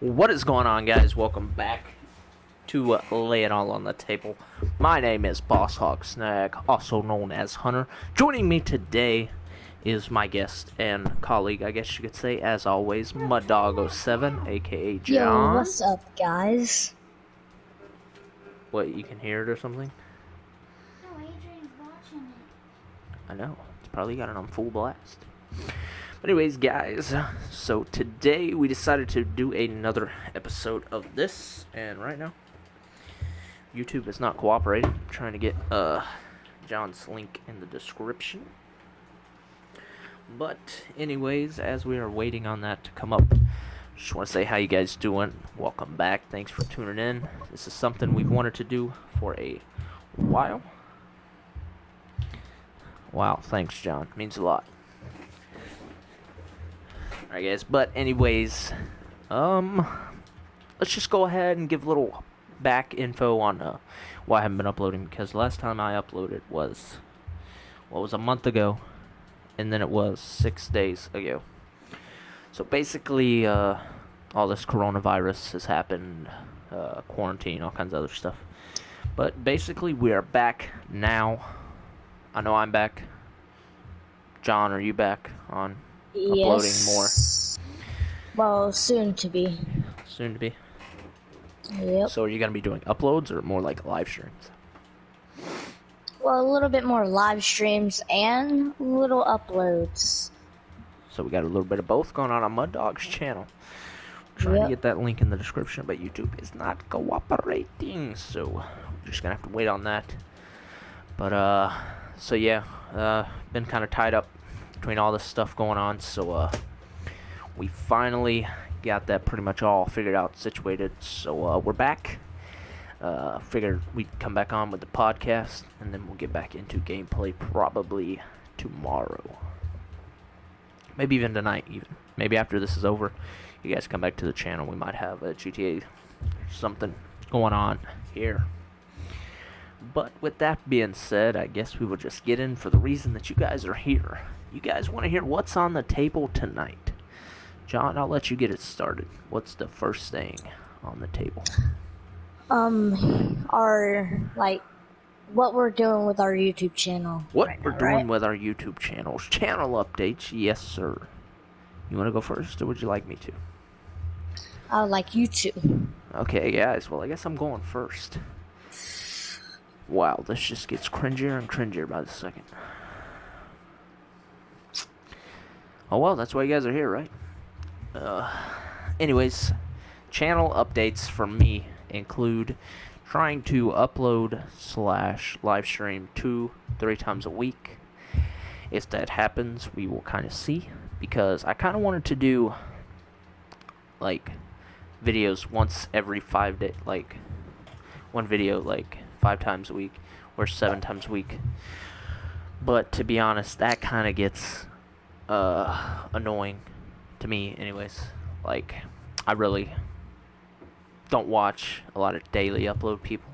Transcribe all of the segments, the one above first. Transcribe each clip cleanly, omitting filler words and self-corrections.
What is going on, guys? Welcome back to Lay It All on the Table. My name is Boss Hog Snag, also known as Hunter. Joining me today is my guest and colleague, I guess you could say, as always, Muddog07, aka John. Yo, what's up, guys? What, you can hear it or something? No, Adrian's watching it. I know. It's probably got it on full blast. Anyways, guys, so today we decided to do another episode of this, and right now, YouTube is not cooperating. I'm trying to get John's link in the description. But anyways, as we are waiting on that to come up, just want to say how you guys doing. Welcome back. Thanks for tuning in. This is something we've wanted to do for a while. Wow, thanks, John. Means a lot. Alright, guys, but anyways, let's just go ahead and give a little back info on why I haven't been uploading, because last time I uploaded was, a month ago, and then it was 6 days ago. So basically, all this coronavirus has happened, quarantine, all kinds of other stuff. But basically, we are back now. I know I'm back. John, are you back on uploading more? Well, soon to be. Soon to be. Yep. So are you going to be doing uploads or more like live streams? Well, a little bit more live streams and little uploads. So we got a little bit of both going on Muddog's channel. Trying to get that link in the description, but YouTube is not cooperating, so we're just going to have to wait on that. But, so yeah, been kind of tied up between all this stuff going on, so we finally got that pretty much all figured out, situated. So we're back. Figured we'd come back on with the podcast, and then we'll get back into gameplay probably tomorrow, maybe even tonight. Even maybe after this is over, you guys come back to the channel. We might have a GTA something going on here. But with that being said, I guess we will just get in for the reason that you guys are here. You guys want to hear what's on the table tonight. John, I'll let you get it started. What's the first thing on the table? What we're doing with our YouTube channel. What we're doing with our YouTube channels. Channel updates, yes, sir. You want to go first, or would you like me to? I would like you to. Okay, guys, well, I guess I'm going first. Wow, this just gets cringier and cringier by the second. Oh, well, that's why you guys are here, right? Anyways, channel updates for me include trying to upload / live stream 2-3 times a week. If that happens, we will kind of see, because I kind of wanted to do like videos once every 5 days, like one video like 5 times a week or 7 times a week. But to be honest, that kind of gets annoying to me anyways. Like, I really don't watch a lot of daily upload people,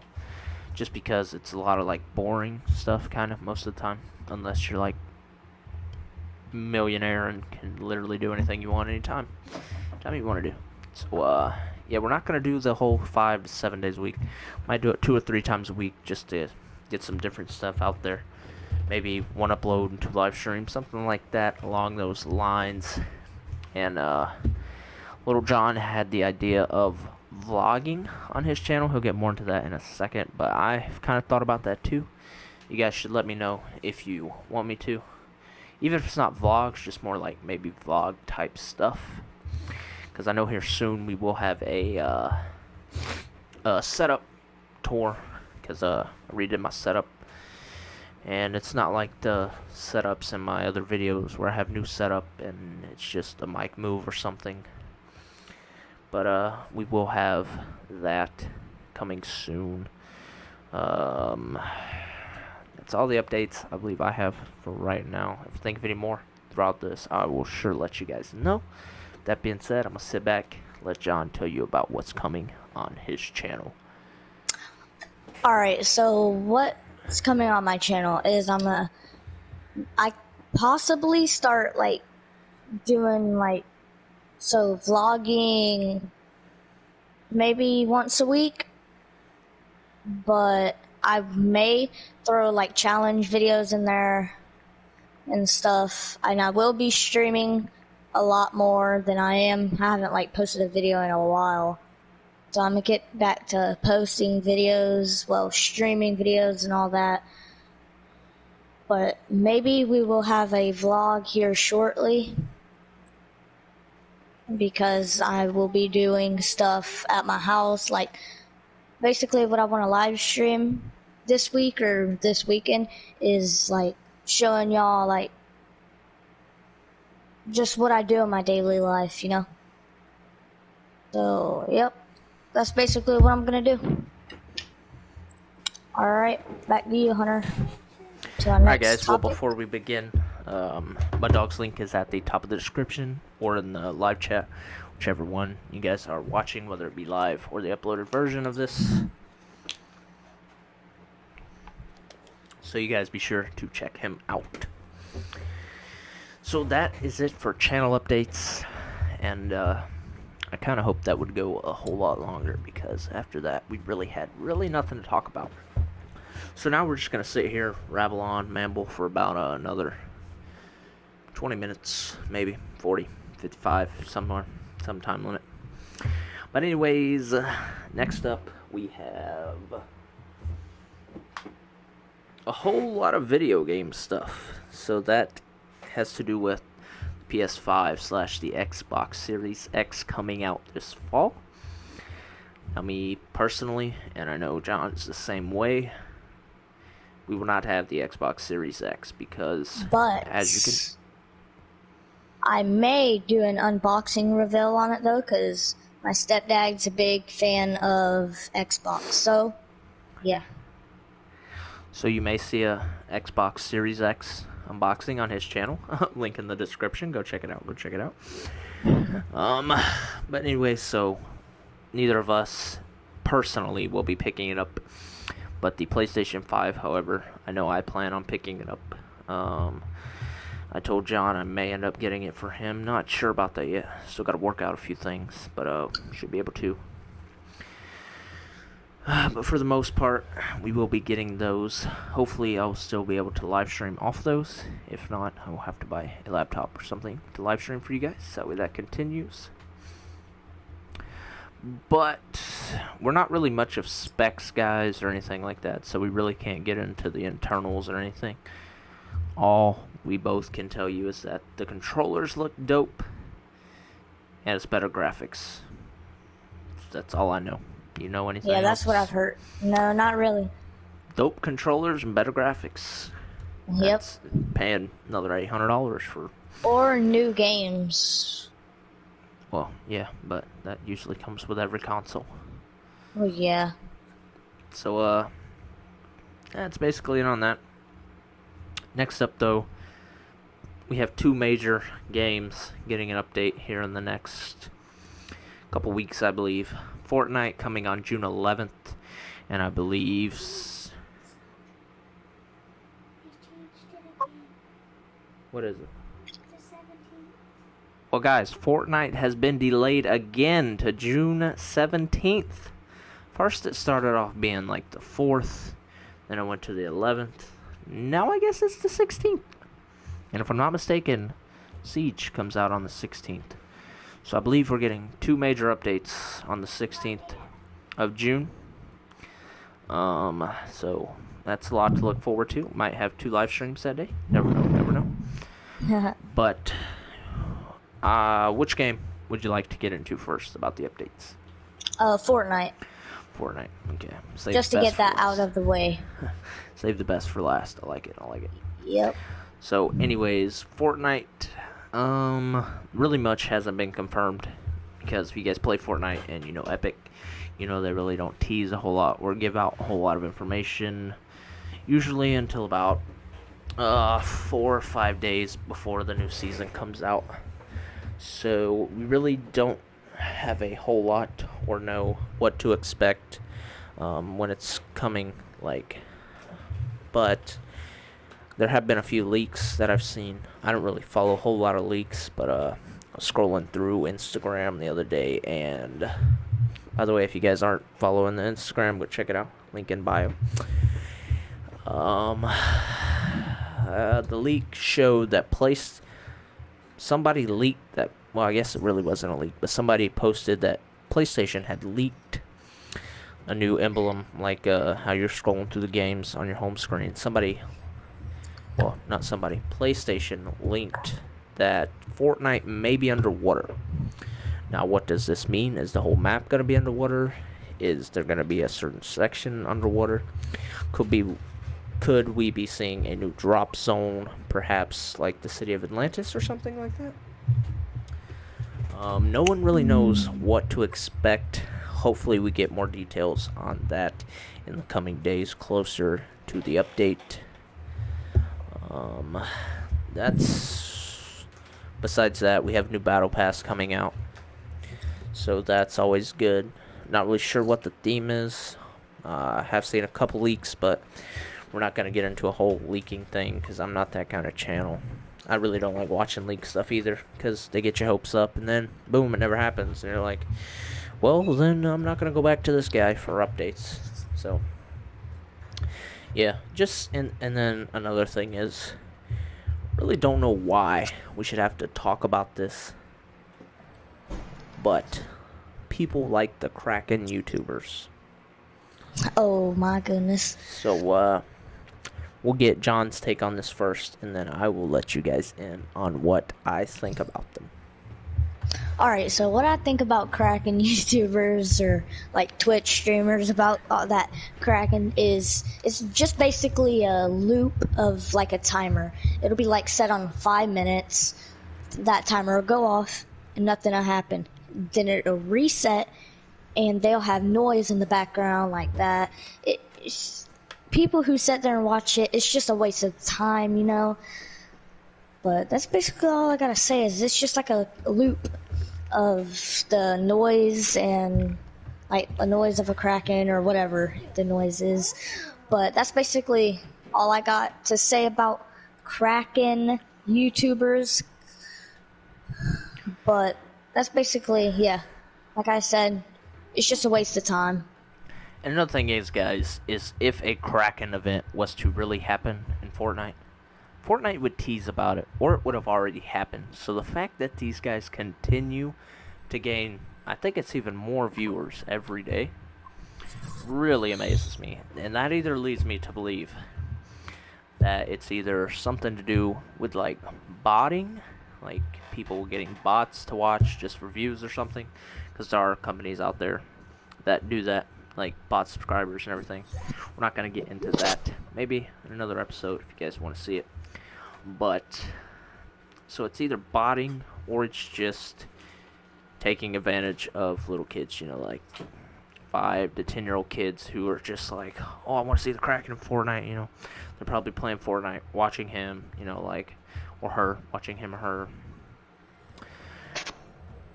just because it's a lot of like boring stuff kind of most of the time, unless you're like millionaire and can literally do anything you want anytime you want to do. So yeah, we're not going to do the whole 5 to 7 days a week. Might do it 2 or 3 times a week just to get some different stuff out there. Maybe 1 upload and 2 live streams, something like that along those lines. And Little John had the idea of vlogging on his channel. He'll get more into that in a second, but I've kind of thought about that too. You guys should let me know if you want me to. Even if it's not vlogs, just more like maybe vlog type stuff. Because I know here soon we will have a setup tour, because I redid my setup, and it's not like the setups in my other videos where I have new setup and it's just a mic move or something. But we will have that coming soon. That's all the updates I believe I have for right now. If I think of any more throughout this, I will sure let you guys know. That being said, I'm going to sit back, let John tell you about what's coming on his channel. Alright, so what's coming on my channel is I possibly start like doing like, so vlogging maybe once a week, but I may throw like challenge videos in there and stuff. And I will be streaming a lot more than I am. I haven't like posted a video in a while. So I'm gonna get back to posting videos, well, streaming videos and all that. But maybe we will have a vlog here shortly, because I will be doing stuff at my house, like basically what I want to live stream this week or this weekend is like showing y'all like just what I do in my daily life, you know. So, yep, that's basically what I'm gonna do. Alright, back to you, Hunter. To our Alright, next guys, well, topic. before we begin, my dog's link is at the top of the description or in the live chat, whichever one you guys are watching, whether it be live or the uploaded version of this. So you guys be sure to check him out. So that is it for channel updates, and I kind of hoped that would go a whole lot longer, because after that we really had nothing to talk about. So now we're just going to sit here, rabble on, mamble for about another 20 minutes, maybe 40, 55, somewhere, some time limit. But anyways, next up we have a whole lot of video game stuff. So that has to do with PS5 / the Xbox Series X coming out this fall. Now, me personally, and I know John's the same way, we will not have the Xbox Series X because, But as you can, I may do an unboxing reveal on it though, because my stepdad's a big fan of Xbox. So, yeah. so you may see a Xbox Series X unboxing on his channel. Link in the description. Go check it out. But anyway, so neither of us personally will be picking it up. But the PlayStation 5, however, I know I plan on picking it up. I told John I may end up getting it for him. Not sure about that yet. Still got to work out a few things, but should be able to. But for the most part, we will be getting those. Hopefully, I'll still be able to live stream off those. If not, I will have to buy a laptop or something to live stream for you guys. That way that continues. But we're not really much of specs guys or anything like that, so we really can't get into the internals or anything. All we both can tell you is that the controllers look dope and it's better graphics. That's all I know. You know anything Yeah, that's else? what I've heard. No, not really. Dope controllers and better graphics. Yep. That's paying another $800 for. Or new games. Well, yeah, but that usually comes with every console. Oh, yeah. So, that's basically it on that. Next up, though, we have two major games getting an update here in the next couple weeks, I believe. Fortnite coming on June 11th, and I believe... They changed it again. What is it? The 17th. Well, guys, Fortnite has been delayed again to June 17th. First, it started off being like the 4th, then it went to the 11th. Now I guess it's the 16th. And if I'm not mistaken, Siege comes out on the 16th. So I believe we're getting two major updates on the 16th of June. So that's a lot to look forward to. Might have two live streams that day. Never know. But which game would you like to get into first about the updates? Fortnite. Fortnite. Okay. Save Just the to best get for that out last. of the way. Save the best for last. I like it. Yep. So, anyways, Fortnite, really much hasn't been confirmed, because if you guys play Fortnite and you know Epic, you know they really don't tease a whole lot or give out a whole lot of information, usually until about 4 or 5 days before the new season comes out. So, we really don't have a whole lot or know what to expect when it's coming, but there have been a few leaks that I've seen. I don't really follow a whole lot of leaks, but I was scrolling through Instagram the other day, and By the way, if you guys aren't following the Instagram, go check it out. Link in bio. The leak showed that somebody leaked that. Well, I guess it really wasn't a leak, but somebody posted that PlayStation had leaked a new emblem, like how you're scrolling through the games on your home screen. PlayStation linked that Fortnite may be underwater. Now, what does this mean? Is the whole map going to be underwater? Is there going to be a certain section underwater? Could we be seeing a new drop zone, perhaps like the city of Atlantis or something like that? No one really knows what to expect. Hopefully we get more details on that in the coming days closer to the update. Besides that, we have new Battle Pass coming out, so that's always good. Not really sure what the theme is. I have seen a couple leaks, but we're not going to get into a whole leaking thing because I'm not that kind of channel. I really don't like watching leak stuff either because they get your hopes up and then boom, it never happens. And you're like, well, then I'm not going to go back to this guy for updates. So, yeah, and then another thing is, really don't know why we should have to talk about this, but people like the Kraken YouTubers. Oh my goodness. So, we'll get John's take on this first, and then I will let you guys in on what I think about them. Alright, so what I think about Kraken YouTubers or like Twitch streamers about that Kraken is it's just basically a loop of like a timer. It'll be like set on 5 minutes. That timer will go off and nothing will happen. Then it'll reset and they'll have noise in the background like that. People who sit there and watch it, it's just a waste of time, you know. But that's basically all I gotta say is it's just like a loop of the noise and like a noise of a Kraken or whatever the noise is. But that's basically all I got to say about Kraken YouTubers. But that's basically, yeah, like I said, it's just a waste of time. And another thing is, guys, is if a Kraken event was to really happen in Fortnite would tease about it, or it would have already happened. So the fact that these guys continue to gain, I think it's even more viewers every day, really amazes me. And that either leads me to believe that it's either something to do with, like, botting, like people getting bots to watch just for views or something, because there are companies out there that do that, like bot subscribers and everything. We're not going to get into that. Maybe in another episode if you guys want to see it. But, so it's either botting or it's just taking advantage of little kids, you know, like 5 to 10-year-old kids who are just like, oh, I want to see the Kraken in Fortnite, you know. They're probably playing Fortnite, watching him, you know, like, or her, watching him or her.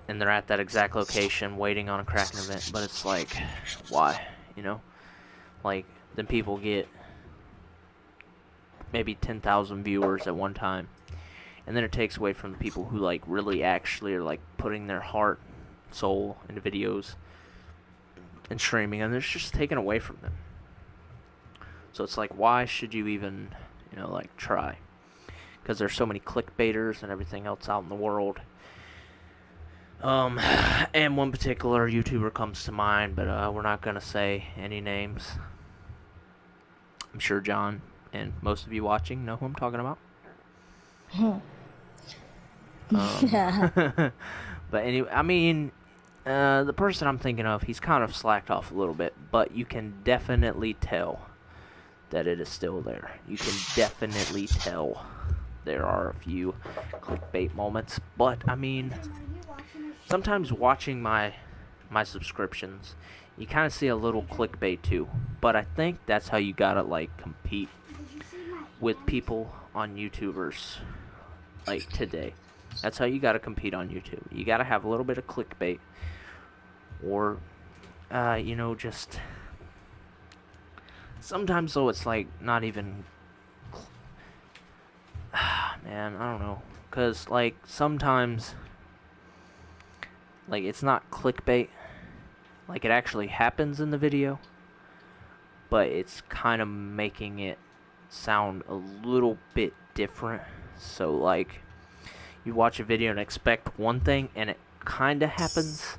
And they're at that exact location waiting on a Kraken event, but it's like, why, you know? Like, then people get maybe 10,000 viewers at one time, and then it takes away from the people who, like, really actually are, like, putting their heart, soul into videos and streaming, and it's just taken away from them. So it's like, why should you even, you know, like, try? Because there's so many clickbaiters and everything else out in the world. And one particular YouTuber comes to mind, but we're not gonna say any names. I'm sure John and most of you watching know who I'm talking about. But anyway, I mean, the person I'm thinking of, he's kind of slacked off a little bit, but you can definitely tell that it is still there. You can definitely tell there are a few clickbait moments, but I mean, sometimes watching my subscriptions, you kind of see a little clickbait too, but I think that's how you gotta, like, compete with people on YouTubers, like, today. That's how you gotta compete on YouTube. You gotta have a little bit of clickbait, or, you know, just, sometimes though it's, like, not even, man, I don't know, because, like, sometimes, like, it's not clickbait, like it actually happens in the video, but it's kind of making it sound a little bit different. So like you watch a video and expect one thing and it kind of happens.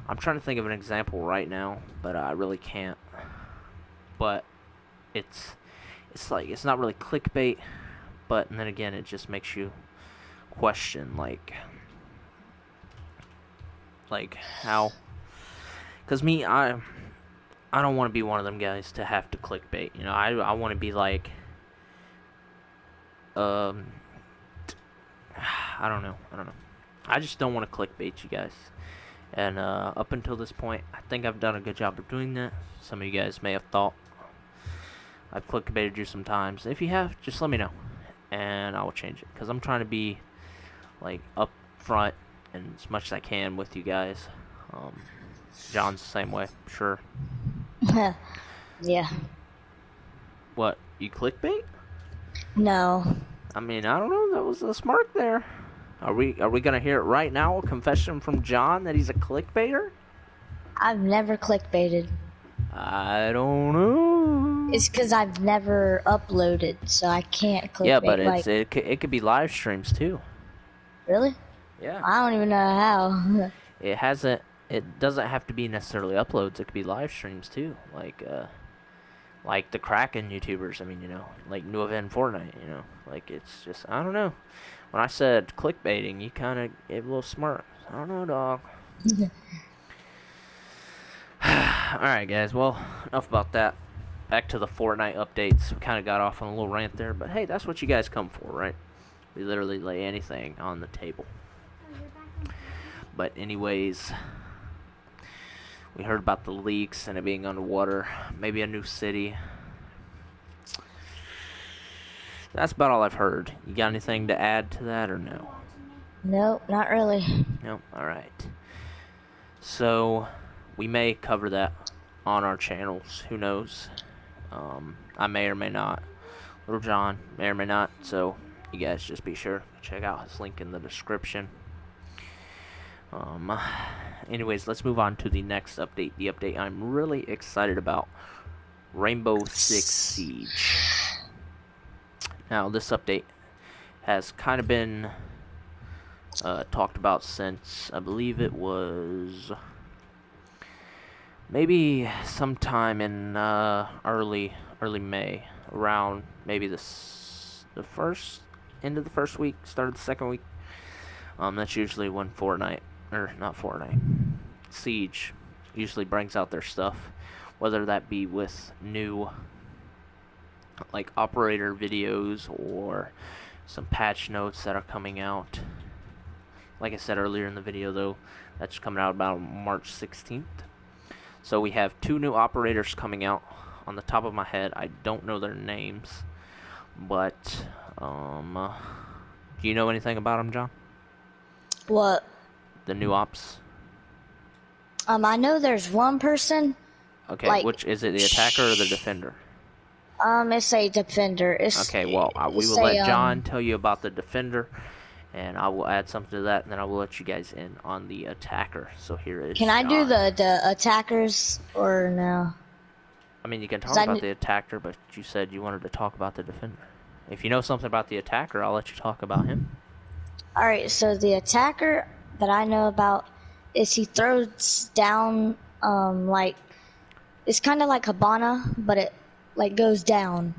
I'm trying to think of an example right now, but I really can't. But it's like it's not really clickbait, but and then again it just makes you question like how, because me, I don't want to be one of them guys to have to clickbait. You know, I want to be like um I don't know. I just don't want to clickbait you guys. And up until this point, I think I've done a good job of doing that. Some of you guys may have thought I've clickbaited you sometimes. If you have, just let me know, and I will change it. Because I'm trying to be like up front and as much as I can with you guys. John's the same way, sure. Yeah. What, you clickbait? No. I mean, I don't know. That was a smirk there. Are we gonna hear it right now? A confession from John that he's a clickbaiter? I've never clickbaited. I don't know. It's because I've never uploaded, so I can't clickbait. Yeah, but like, it could be live streams too. Really? Yeah. I don't even know how. It doesn't have to be necessarily uploads. It could be live streams too, like the Kraken YouTubers. I mean, you know, like New Event Fortnite. You know, like it's just, I don't know. When I said clickbaiting, you kind of gave a little smirk. I don't know, dog. Alright, guys. Well, enough about that. Back to the Fortnite updates. We kind of got off on a little rant there, but hey, that's what you guys come for, right? We literally lay anything on the table. But anyways, we heard about the leaks and it being underwater. Maybe a new city. That's about all I've heard. You got anything to add to that or no? Nope, not really. No? Alright. So, we may cover that on our channels. Who knows? I may or may not. Little John may or may not. So, you guys just be sure to check out his link in the description. Anyways, let's move on to the next update. The update I'm really excited about. Rainbow Six Siege. Now, this update has kind of been talked about since, I believe it was maybe sometime in early May, around maybe the first end of the first week, start of the second week. That's usually when Siege usually brings out their stuff, whether that be with new like operator videos or some patch notes that are coming out. Like I said earlier in the video, though, that's coming out about March 16th. So we have 2 new operators coming out. On the top of my head, I don't know their names, but do you know anything about them, John? What? The new ops? I know there's one person. Okay, like, which is it, the attacker or the defender? It's a defender. Okay, well, we will let John tell you about the defender, and I will add something to that, and then I will let you guys in on the attacker. So here is Can I do the attackers, or no? I mean, you can talk about the attacker, but you said you wanted to talk about the defender. If you know something about the attacker, I'll let you talk about him. Alright, so the attacker that I know about is he throws down, like, it's kind of like Habana, but it, like, goes down.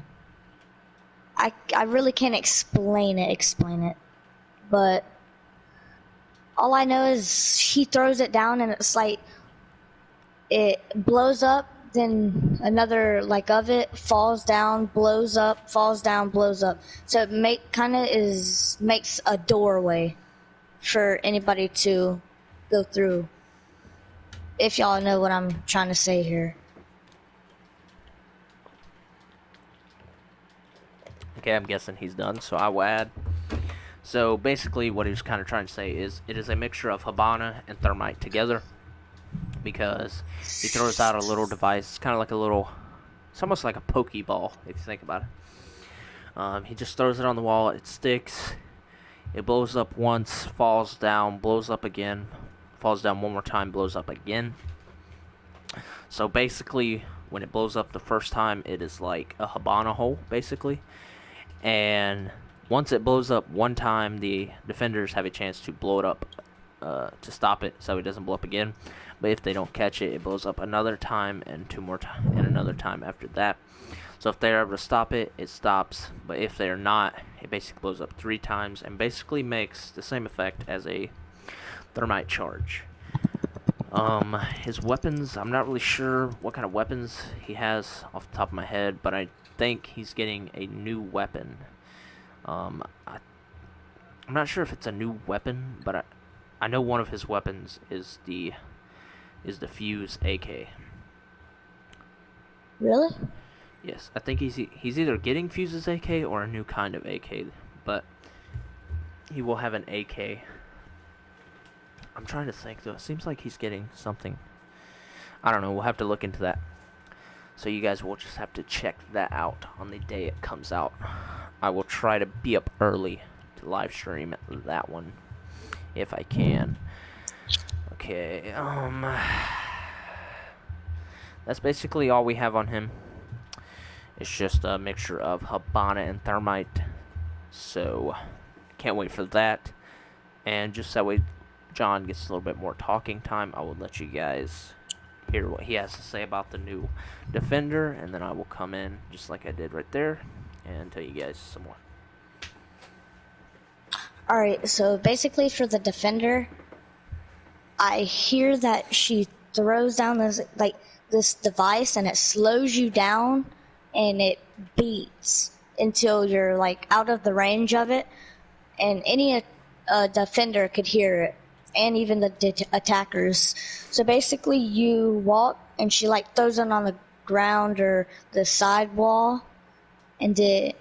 I really can't explain it, but all I know is he throws it down and it's like, it blows up, then another, like, of it falls down, blows up, falls down, blows up. So it makes a doorway for anybody to go through. If y'all know what I'm trying to say here. Okay, I'm guessing he's done, so I will add. So basically what he was kind of trying to say is it is a mixture of Habana and Thermite together, because he throws out a little device. It's kind of like it's almost like a Pokeball, if you think about it. He just throws it on the wall, it sticks, it blows up once, falls down, blows up again, falls down one more time, blows up again. So basically, when it blows up the first time, it is like a Habana hole, basically. And once it blows up one time, the defenders have a chance to blow it up to stop it so it doesn't blow up again. But if they don't catch it, it blows up another time and two more times and another time after that. So if they're able to stop it, it stops. But if they're not, it basically blows up 3 times and basically makes the same effect as a thermite charge. His weapons, I'm not really sure what kind of weapons he has off the top of my head, but I think he's getting a new weapon. I'm not sure if it's a new weapon, but I know one of his weapons is the Fuse AK. Really? Yes, I think he's either getting Fuse's AK or a new kind of AK, but he will have an AK. I'm trying to think though. It seems like he's getting something. I don't know. We'll have to look into that. So you guys will just have to check that out on the day it comes out. I will try to be up early to live stream that one if I can. Okay. That's basically all we have on him. It's just a mixture of Habana and Thermite. So can't wait for that. And just that way John gets a little bit more talking time, I will let you guys hear what he has to say about the new Defender, and then I will come in just like I did right there and tell you guys some more. Alright, so basically for the Defender, I hear that she throws down this device and it slows you down and it beeps until you're like out of the range of it, and any defender could hear it, and even the attackers. So basically you walk and she like throws it on the ground or the side wall, and they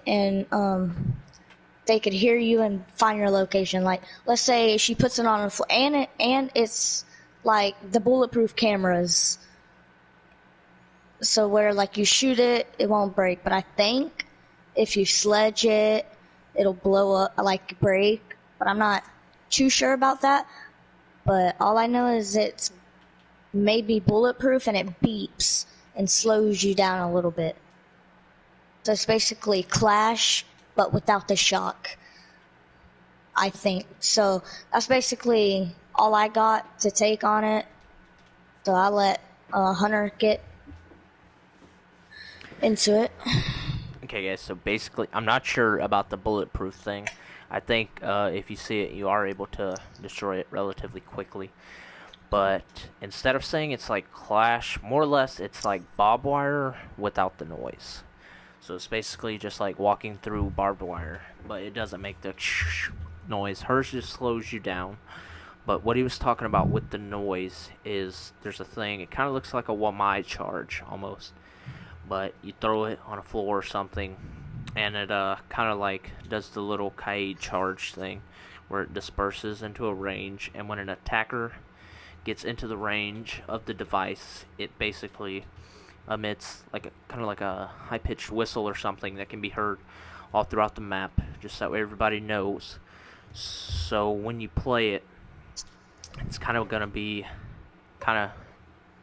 could hear you and find your location. Like, let's say she puts it on the floor, and it's like the bulletproof cameras, so where like you shoot it, it won't break. But I think if you sledge it, it'll blow up, like break. But I'm not too sure about that. But all I know is it's maybe bulletproof and it beeps and slows you down a little bit. So it's basically Clash, but without the shock, I think. So that's basically all I got to take on it. So I'll let Hunter get into it. Okay, guys, so basically, I'm not sure about the bulletproof thing. I think if you see it, you are able to destroy it relatively quickly. But instead of saying it's like Clash, more or less, it's like barbed wire without the noise. So it's basically just like walking through barbed wire, but it doesn't make the noise. Hers just slows you down. But what he was talking about with the noise is there's a thing, it kind of looks like a Wamai charge almost. But you throw it on a floor or something, and it kind of like does the little Kaid charge thing where it disperses into a range, and when an attacker gets into the range of the device, it basically emits like kind of like a high-pitched whistle or something that can be heard all throughout the map, just so everybody knows. So when you play it, it's kind of gonna be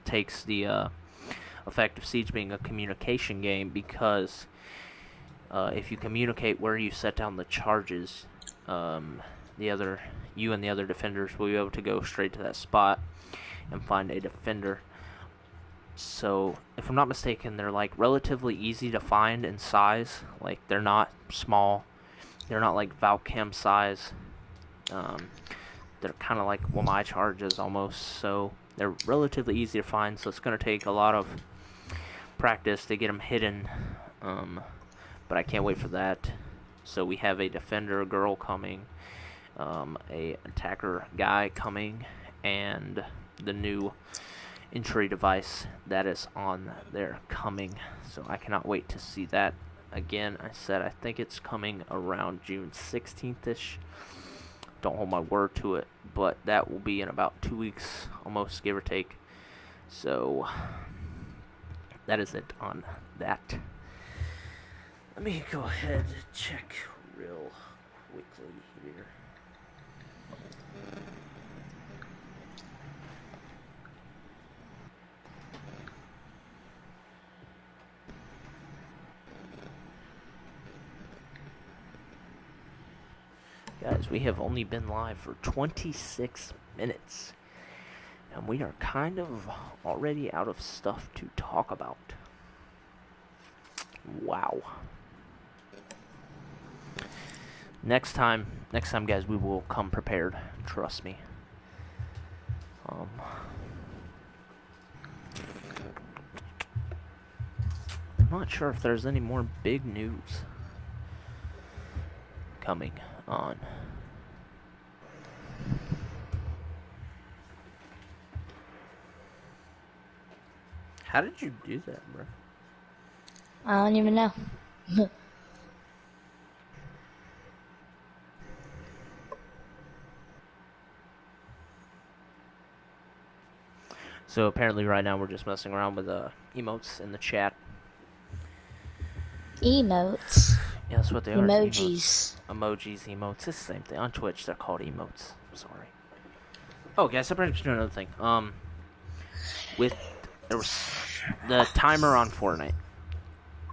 takes the effect of Siege being a communication game, because if you communicate where you set down the charges, you and the other defenders will be able to go straight to that spot and find a defender. So if I'm not mistaken, they're like relatively easy to find in size. Like, they're not small, they're not like Valcam size. They're kind of like Wamai charges almost, so they're relatively easy to find. So it's going to take a lot of practice to get them hidden, but I can't wait for that. So we have a defender girl coming, a attacker guy coming, and the new entry device that is on there coming. So I cannot wait to see that. Again, I said I think it's coming around June 16th-ish. Don't hold my word to it, but that will be in about 2 weeks, almost, give or take. So that is it on that. Let me go ahead and check real quickly here. Guys, we have only been live for 26 minutes. And we are kind of already out of stuff to talk about. Wow. Next time, guys, we will come prepared. Trust me. I'm not sure if there's any more big news coming on. How did you do that, bro? I don't even know. So apparently right now we're just messing around with emotes in the chat. Emotes. Yeah, that's what they are. Emojis. Emojis, emotes. It's the same thing. On Twitch, they're called emotes. I'm sorry. Oh, guys, I better do another thing. There was the timer on Fortnite.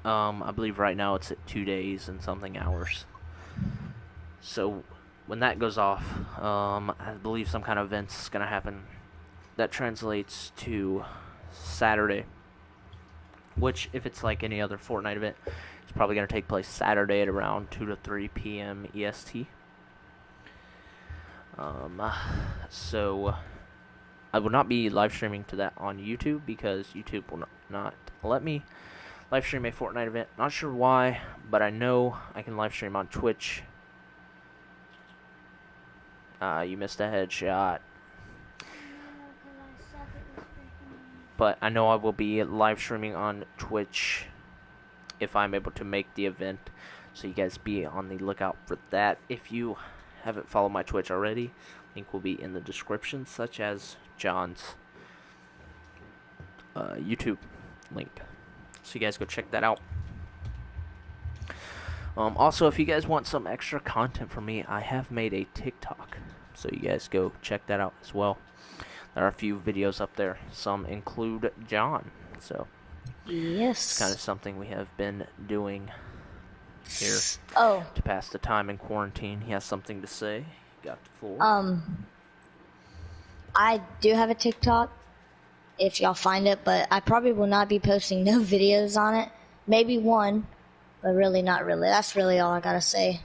I believe right now it's at 2 days and something hours. So when that goes off, I believe some kind of event's gonna happen. That translates to Saturday, which, if it's like any other Fortnite event, it's probably going to take place Saturday at around 2 to 3 p.m. EST. So I will not be live streaming to that on YouTube because YouTube will not let me live stream a Fortnite event. Not sure why, but I know I can live stream on Twitch. You missed a headshot. But I know I will be live streaming on Twitch if I'm able to make the event. So you guys be on the lookout for that. If you haven't followed my Twitch already, link will be in the description, such as John's YouTube link. So you guys go check that out. Also, if you guys want some extra content from me, I have made a TikTok. So you guys go check that out as well. There are a few videos up there. Some include John. So Yes. it's kind of something we have been doing here to pass the time in quarantine. He has something to say. Got the floor. I do have a TikTok, if y'all find it, but I probably will not be posting no videos on it. Maybe one, but really not really. That's really all I gotta say.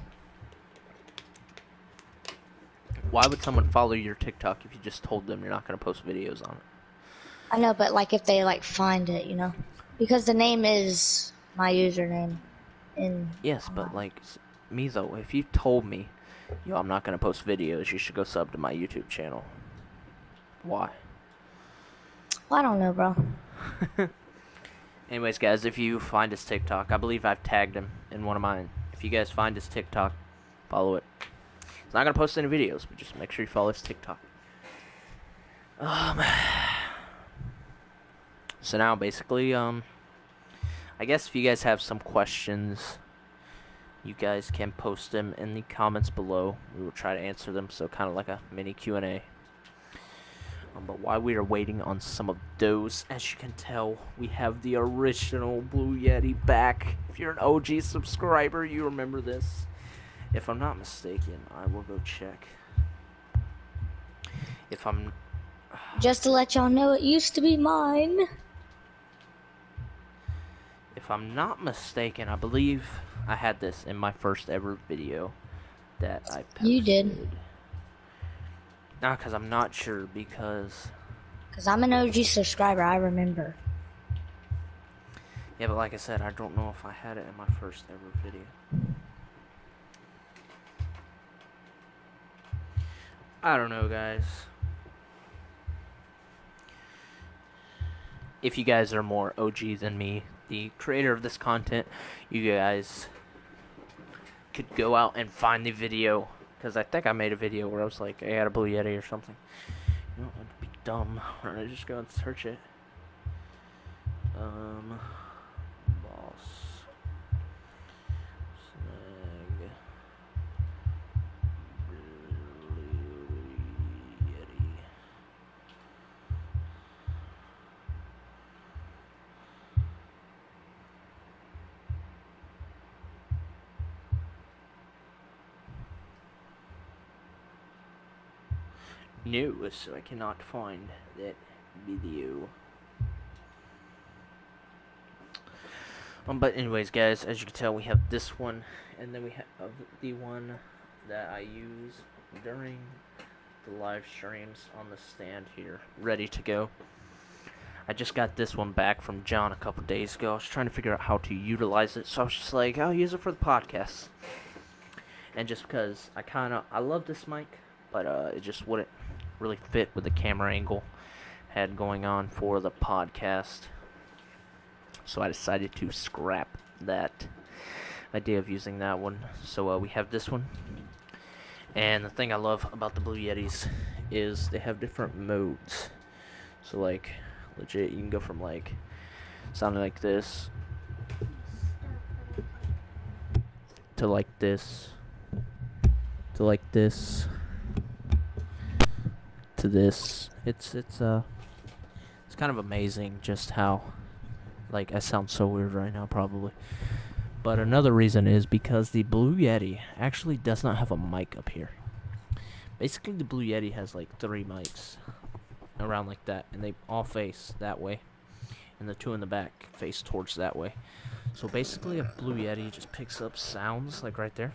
Why would someone follow your TikTok if you just told them you're not going to post videos on it? I know, but like if they like find it, you know, because the name is my username. Yes, but like me though, if you told me, yo, I'm not going to post videos, you should go sub to my YouTube channel. Why? Well, I don't know, bro. Anyways, guys, if you find his TikTok, I believe I've tagged him in one of mine. If you guys find his TikTok, follow it. He's not going to post any videos, but just make sure you follow his TikTok. So now, basically, I guess if you guys have some questions, you guys can post them in the comments below. We will try to answer them, so kind of like a mini Q&A. But while we are waiting on some of those, as you can tell, we have the original Blue Yeti back. If you're an OG subscriber, you remember this. If I'm not mistaken, I will go check. If I'm... Just to let y'all know, it used to be mine. If I'm not mistaken, I believe I had this in my first ever video that I posted. You did. Nah, because I'm not sure, because I'm an OG subscriber, I remember. Yeah, but like I said, I don't know if I had it in my first ever video. I don't know, guys. If you guys are more OG than me, the creator of this content, you guys could go out and find the video. Because I think I made a video where I was like, I had a Blue Yeti or something. You know, I'd be dumb. I'd just go and search it. Boss. Snag. Blue Yeti. new, so I cannot find that video. But anyways, guys, as you can tell, we have this one, and then we have the one that I use during the live streams on the stand here, ready to go. I just got this one back from John a couple days ago. I was trying to figure out how to utilize it, so I was just like, I'll use it for the podcast. And just because I love this mic, but it just wouldn't really fit with the camera angle I had going on for the podcast. So I decided to scrap that idea of using that one. So we have this one. And the thing I love about the Blue Yetis is they have different modes. So like, legit, you can go from like sounding like this to like this to like this to this. It's kind of amazing just how, like, I sound so weird right now probably. But another reason is because the Blue Yeti actually does not have a mic up here. Basically, the Blue Yeti has like 3 mics around like that, and they all face that way, and the 2 in the back face towards that way. So basically, a Blue Yeti just picks up sounds like right there.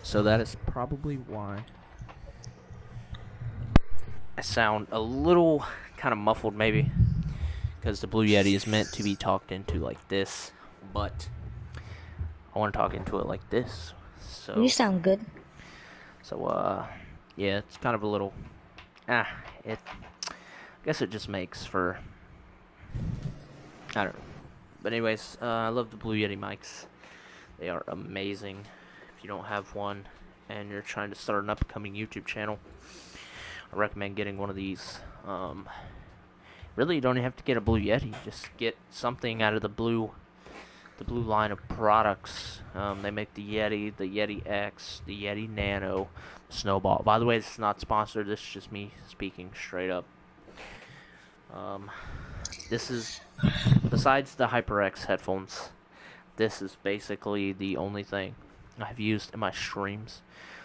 So that is probably why I sound a little kind of muffled, maybe, because the Blue Yeti is meant to be talked into like this, but I want to talk into it like this. So You sound good. So yeah, it's kind of a little I guess it just makes for, I don't know. But anyways, I love the Blue Yeti mics. They are amazing. If you don't have one and you're trying to start an upcoming YouTube channel, I recommend getting one of these. Really, you don't even have to get a Blue Yeti. Just get something out of the blue line of products. They make the Yeti X, the Yeti Nano, Snowball. By the way, this is not sponsored. This is just me speaking straight up. This is, besides the HyperX headphones, this is basically the only thing I've used in my streams.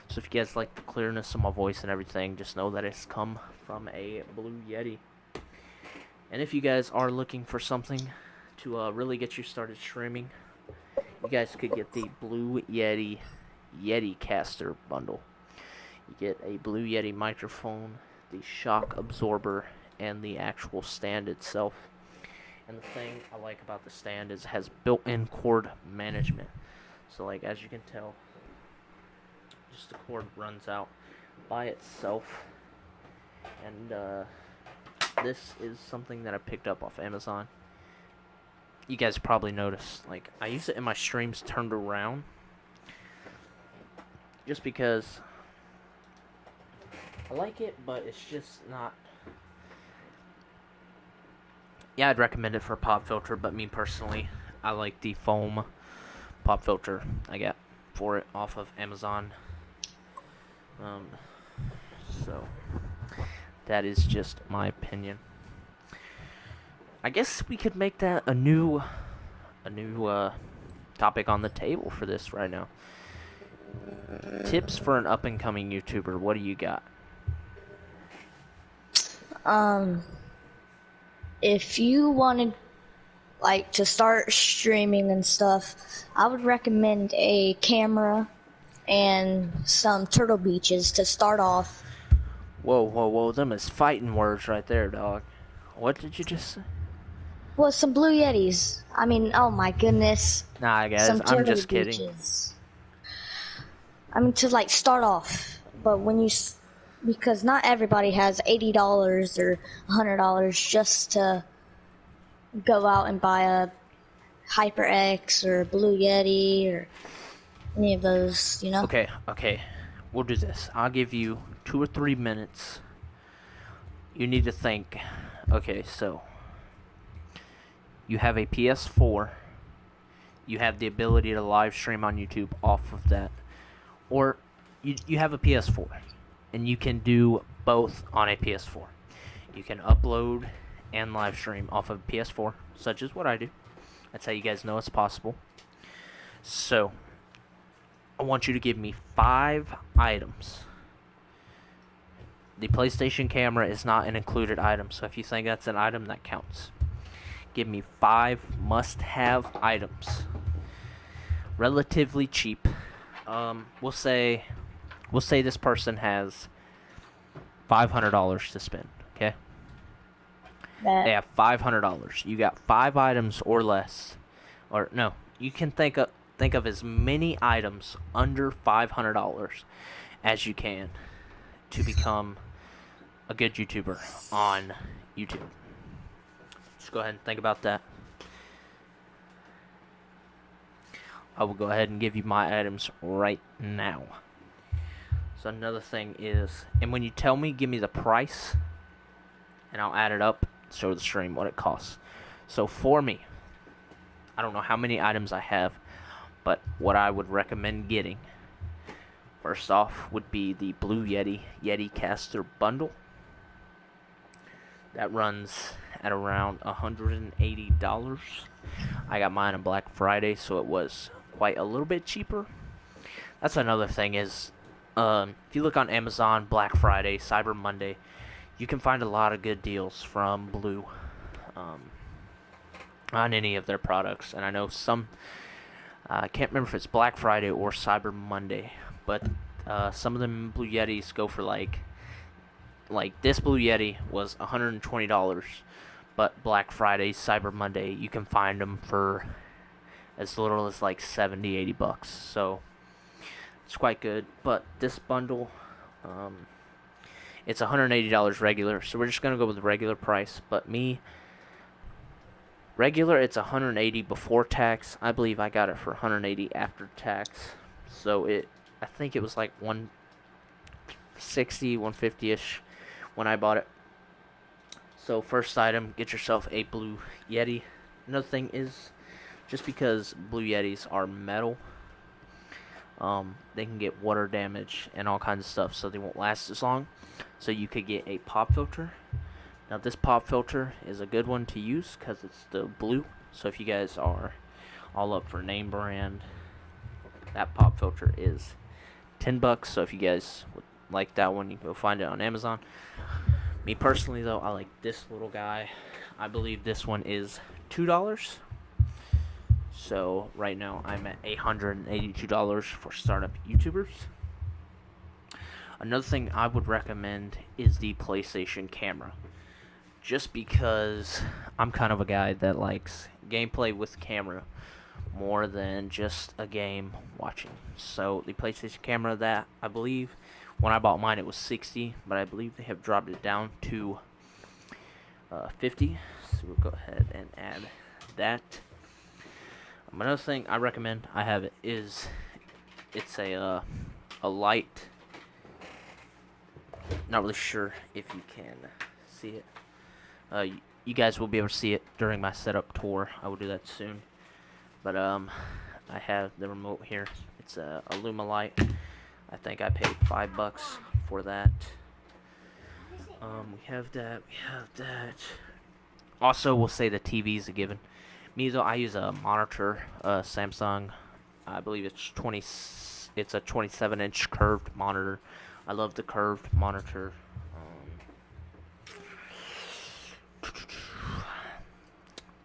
So if you guys like the clearness of my voice and everything, just know that it's come from a Blue Yeti. And if you guys are looking for something to really get you started streaming, you guys could get the Blue Yeti Caster bundle. You get a Blue Yeti microphone, the shock absorber, and the actual stand itself. And the thing I like about the stand is it has built-in cord management. So like, as you can tell, just the cord runs out by itself. And this is something that I picked up off Amazon. You guys probably noticed, like, I use it in my streams turned around, just because I like it, but it's just not. Yeah, I'd recommend it for a pop filter, but me personally, I like the foam pop filter I got for it off of Amazon. So that is just my opinion. I guess we could make that a new topic on the table for this right now. Tips for an up-and-coming YouTuber. What do you got? If you wanted, like, to start streaming and stuff, I would recommend a camera and some Turtle Beaches to start off. Whoa. Them is fighting words right there, dog. What did you just say? Well, some Blue Yetis. I mean, oh my goodness. Nah, guys, Some I'm Turtle just kidding. Beaches. I mean, to, like, start off. But when you... Because not everybody has $80 or $100 just to go out and buy a HyperX or Blue Yeti or any of those, you know? Okay. We'll do this. I'll give you 2 or 3 minutes. You need to think. Okay, so you have a PS4. You have the ability to live stream on YouTube off of that. Or you have a PS4. And you can do both on a PS4. You can upload and live stream off of a PS4, such as what I do. That's how you guys know it's possible. So, I want you to give me 5 items the PlayStation camera is not an included item, so if you think that's an item, that counts. Give me 5 must-have items. Relatively cheap. We'll say this person has $500 to spend. Okay, they have $500. You got 5 items or less, or no, you can think of as many items under $500 as you can to become a good YouTuber on YouTube. Just go ahead and think about that. I will go ahead and give you my items right now. So another thing is, and when you tell me, give me the price, and I'll add it up, show the stream what it costs. So for me, I don't know how many items I have, but what I would recommend getting, first off, would be the Blue Yeti Caster Bundle. That runs at around $180. I got mine on Black Friday, so it was quite a little bit cheaper. That's another thing is, if you look on Amazon, Black Friday, Cyber Monday, you can find a lot of good deals from Blue on any of their products. And I know some, I can't remember if it's Black Friday or Cyber Monday, but some of them Blue Yetis go for like this Blue Yeti was $120, but Black Friday, Cyber Monday, you can find them for as little as like $70-$80. So it's quite good. But this bundle, it's $180 regular, so we're just gonna go with the regular price. But regular, it's $180 before tax. I believe I got it for $180 after tax. So I think it was like $160, $150-ish when I bought it. So first item, get yourself a Blue Yeti. Another thing is, just because Blue Yetis are metal, they can get water damage and all kinds of stuff, so they won't last as long. So you could get a pop filter. Now this pop filter is a good one to use because it's the blue. So if you guys are all up for name brand, that pop filter is $10. So if you guys would like that one, you can go find it on Amazon. Me personally though, I like this little guy. I believe this one is $2. So right now I'm at $182 for startup YouTubers. Another thing I would recommend is the PlayStation camera. Just because I'm kind of a guy that likes gameplay with camera more than just a game watching. So the PlayStation camera, that I believe when I bought mine it was $60, but I believe they have dropped it down to $50. So we'll go ahead and add that. Another thing I recommend, I have it, is it's a light. Not really sure if you can see it. You guys will be able to see it during my setup tour. I will do that soon. But I have the remote here. It's a Luma light. I think I paid $5 for that. We have that. Also, we'll say the TV is a given. Me though, I use a monitor, Samsung. I believe it's It's a 27-inch curved monitor. I love the curved monitor.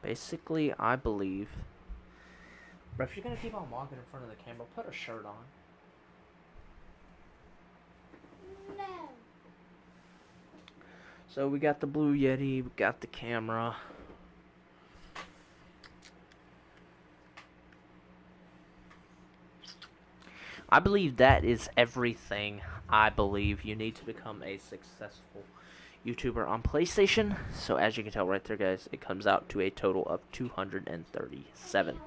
Basically, I believe. But if you're gonna keep on walking in front of the camera, put a shirt on. No. So we got the Blue Yeti, we got the camera. I believe that is everything I believe you need to become a successful YouTuber on PlayStation. So as you can tell right there, guys, it comes out to a total of 237.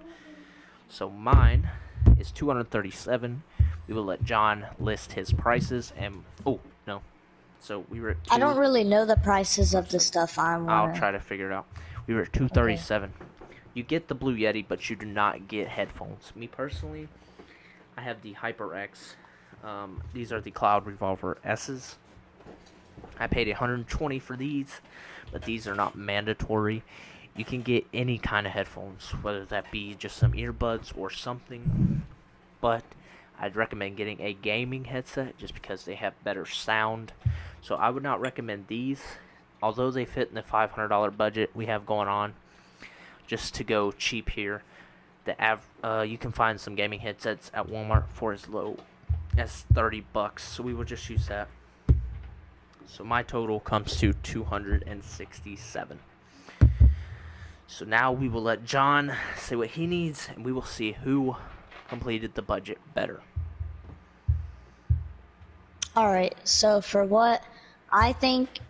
So mine is 237. We will let John list his prices and no. So we were at I don't really know the prices of the stuff I want. I'll try to figure it out. We were at 237. Okay. You get the Blue Yeti, but you do not get headphones. Me personally, I have the HyperX. These are the Cloud Revolver S's. I paid $120 for these, but these are not mandatory. You can get any kind of headphones, whether that be just some earbuds or something. But I'd recommend getting a gaming headset just because they have better sound. So I would not recommend these, although they fit in the $500 budget we have going on. Just to go cheap here, you can find some gaming headsets at Walmart for as low as $30. So we will just use that. So my total comes to $267. So now we will let John say what he needs, and we will see who completed the budget better. Alright, so for what I think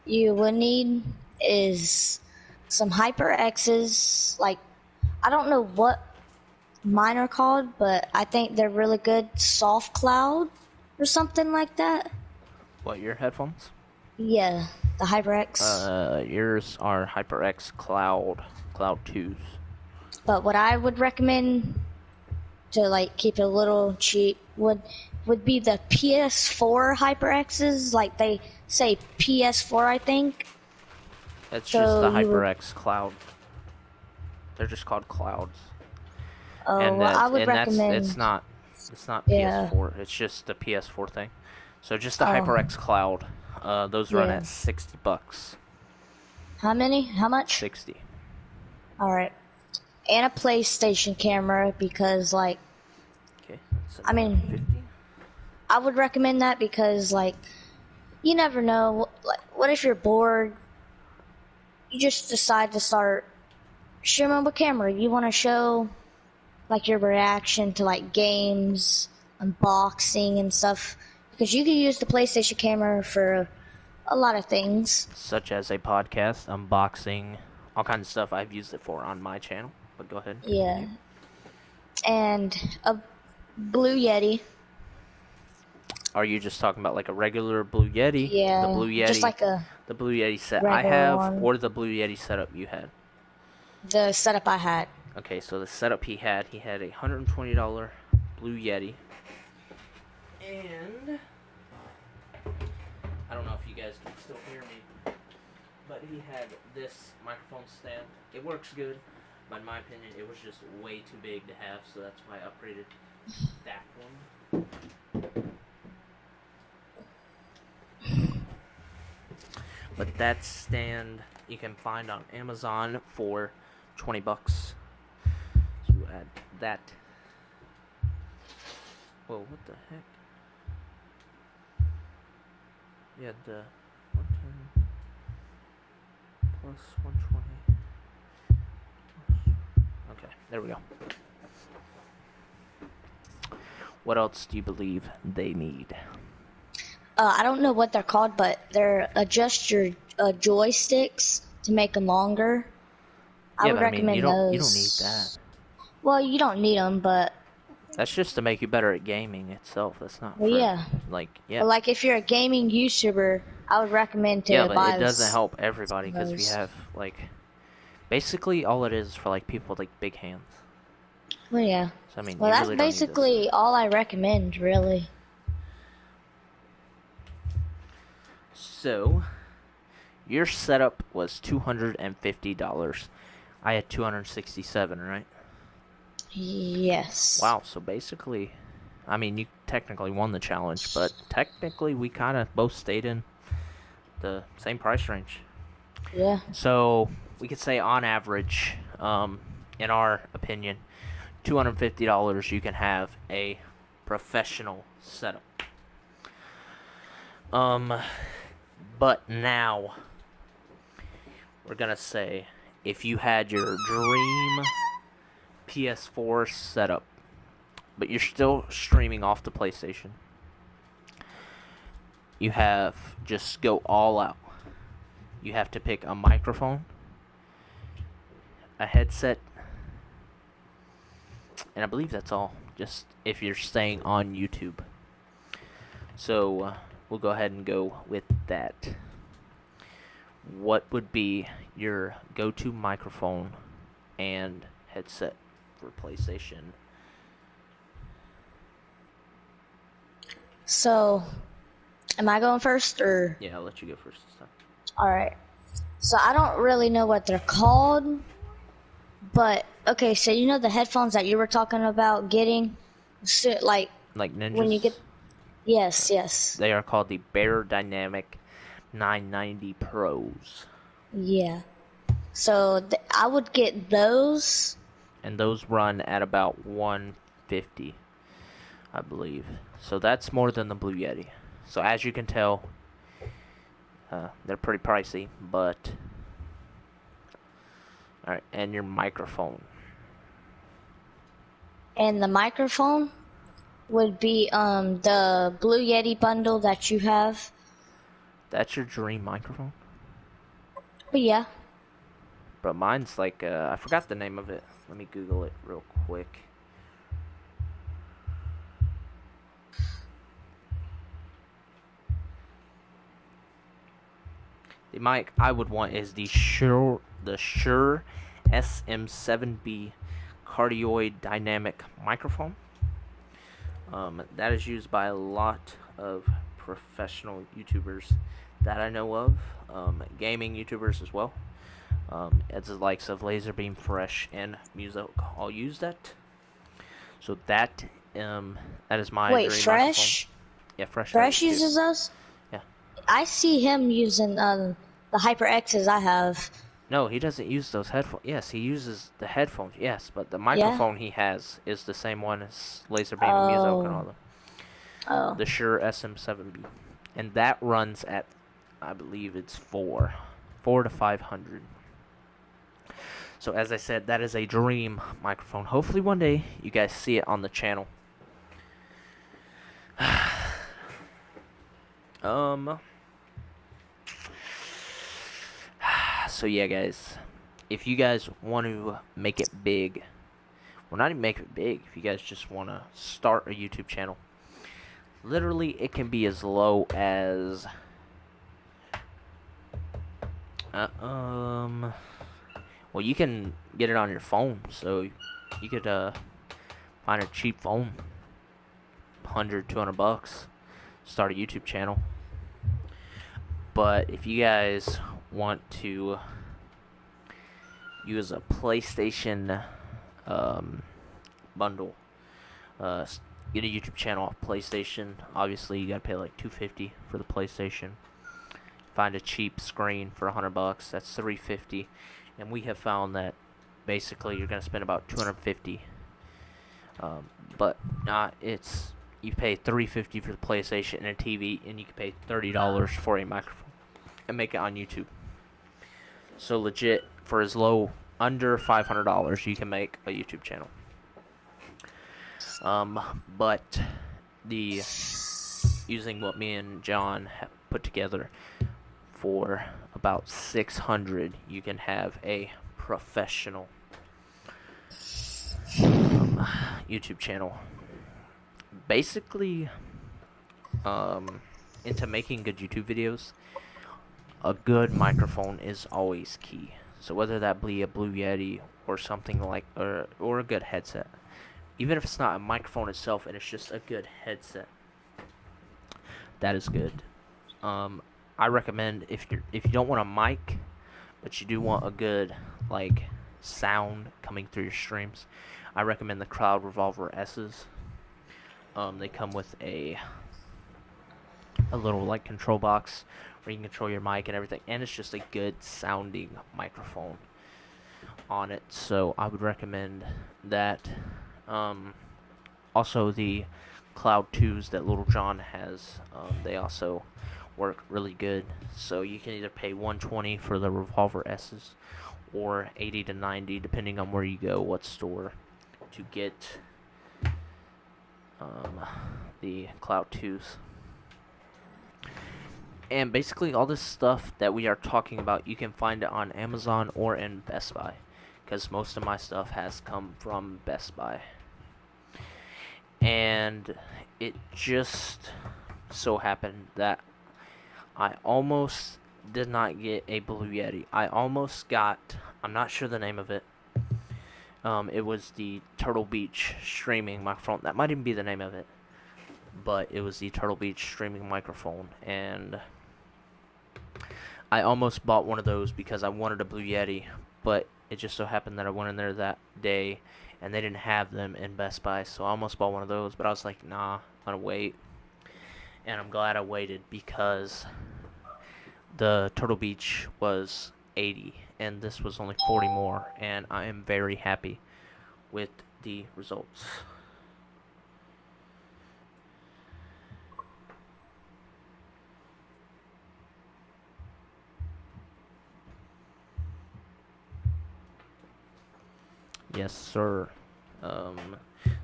you would need is some HyperX's, like, I don't know what mine are called, but I think they're really good. Soft Cloud or something like that. What, your headphones? Yeah, the HyperX. Yours are HyperX Cloud 2s. But what I would recommend to like keep it a little cheap would be the PS4 HyperX's. Like they say PS4, I think. It's So just the you would- HyperX Cloud. They're just called clouds. Oh, And well, I would and recommend. it's not Yeah. PS4. It's just the PS4 thing. So just the Oh. HyperX Cloud. Those run Yeah. at $60. How many? How much? 60. Alright. And a PlayStation camera because, like, Okay. So I mean- 50. I would recommend that because, like, you never know. Like, what if you're bored? You just decide to start streaming with camera. You want to show, like, your reaction to, like, games, unboxing, and stuff. Because you can use the PlayStation camera for a lot of things. Such as a podcast, unboxing, all kinds of stuff I've used it for on my channel. But go ahead. Yeah. And a Blue Yeti. Are you just talking about like a regular Blue Yeti? Yeah. The Blue Yeti. Just like the Blue Yeti set I regular have, one. or the Blue Yeti setup you had. the setup I had. Okay, so the setup he had a $120 Blue Yeti. And I don't know if you guys can still hear me, but he had this microphone stand. It works good, but in my opinion, it was just way too big to have, so that's why I upgraded that one. But that stand you can find on Amazon for $20. So you add that. Whoa, what the heck? Yeah, the 110 plus 120. Okay, there we go. What else do you believe they need? I don't know what they're called, but they're adjust your joysticks to make them longer. I would recommend you those. don't need that. Well, you don't need them, but That's just to make you better at gaming itself. That's not. Well, for, yeah. Like yeah. but like if you're a gaming YouTuber, I would recommend to Yeah, buy but it doesn't those. help everybody because we those. have like basically all it is for like people with like big hands. Well, yeah. So I mean, Well, you that's really don't need this. basically all I recommend, really. So, your setup was $250. I had $267, right? Yes. Wow. So basically, I mean, you technically won the challenge, but technically we kind of both stayed in the same price range. Yeah. So we could say on average, in our opinion, $250 you can have a professional setup. But now we're gonna say if you had your dream PS4 setup, but you're still streaming off the PlayStation, you have just go all out. You have to pick a microphone, a headset, and I believe that's all. Just if you're staying on YouTube. So we'll go ahead and go with that. What would be your go-to microphone and headset for PlayStation? So, am I going first or? Yeah, I'll let you go first this time. Alright. So I don't really know what they're called, but okay, so you know the headphones that you were talking about getting? So, like, like when you ninjas. get. Yes, yes. They are called the Bear Dynamic 990 Pros, Yeah. So I would get those. and those run at about 150, I believe. So that's more than the Blue Yeti. So as you can tell, they're pretty pricey, but all right. And your microphone. And the microphone would be the Blue Yeti bundle that you have. That's your dream microphone. But yeah. But mine's like I forgot the name of it. Let me Google it real quick. The mic I would want is the Shure SM7B cardioid dynamic microphone. That is used by a lot of professional YouTubers that I know of, gaming YouTubers as well. It's the likes of Laserbeam Fresh and Muso all use that. So that is my Wait, dream Fresh? microphone. Yeah, Fresh has Fresh it too. uses those? Yeah. I see him using the HyperXs I have. No, he doesn't use those headphones. Yes, he uses the headphones. Yes, but the Yeah? microphone he has is the same one as Laserbeam and Muso and all Oh. them. Oh. The Shure SM7B, and that runs at, I believe it's 4 to 500. So as I said, that is a dream microphone. Hopefully one day you guys see it on the channel. So yeah, guys, if you guys want to make it big, well, not even make it big, if you guys just want to start a YouTube channel, literally it can be as low as well, you can get it on your phone, so you could find a cheap phone, 100, 200 bucks, start a YouTube channel. But if you guys want to use a PlayStation bundle, get a YouTube channel off PlayStation, obviously you gotta pay like $250 for the PlayStation. Find a cheap screen for 100 bucks, that's $350, and we have found that basically you're gonna spend about $250. But it's you pay $350 for the PlayStation and a TV, and you can pay $30 for a microphone and make it on YouTube. So legit, for as low under $500, you can make a YouTube channel. But using what me and John have put together, for about 600, you can have a professional YouTube channel. Basically, into making good YouTube videos, a good microphone is always key. So whether that be a Blue Yeti or something like, or a good headset, even if it's not a microphone itself and it's just a good headset, that is good. I recommend if you don't want a mic, but you do want a good like sound coming through your streams, I recommend the Cloud Revolver S's. They come with a little like control box where you can control your mic and everything, and it's just a good sounding microphone on it. So I would recommend that. Also the Cloud 2s that Little John has, they also work really good. So you can either pay $120 for the Revolver S's or $80 to $90 depending on where you go, what store, to get the Cloud 2s. And basically all this stuff that we are talking about, you can find it on Amazon or in Best Buy, because most of my stuff has come from Best Buy. And it just so happened that I almost did not get a Blue Yeti. I almost got, I'm not sure the name of it. It was the Turtle Beach streaming microphone. That might even be the name of it. But it was the Turtle Beach streaming microphone. And I almost bought one of those because I wanted a Blue Yeti. But it just so happened that I went in there that day and they didn't have them in Best Buy, so I almost bought one of those, but I was like, nah, I'm gonna wait. And I'm glad I waited because the Turtle Beach was 80 and this was only 40 more, and I am very happy with the results. Yes, sir. 0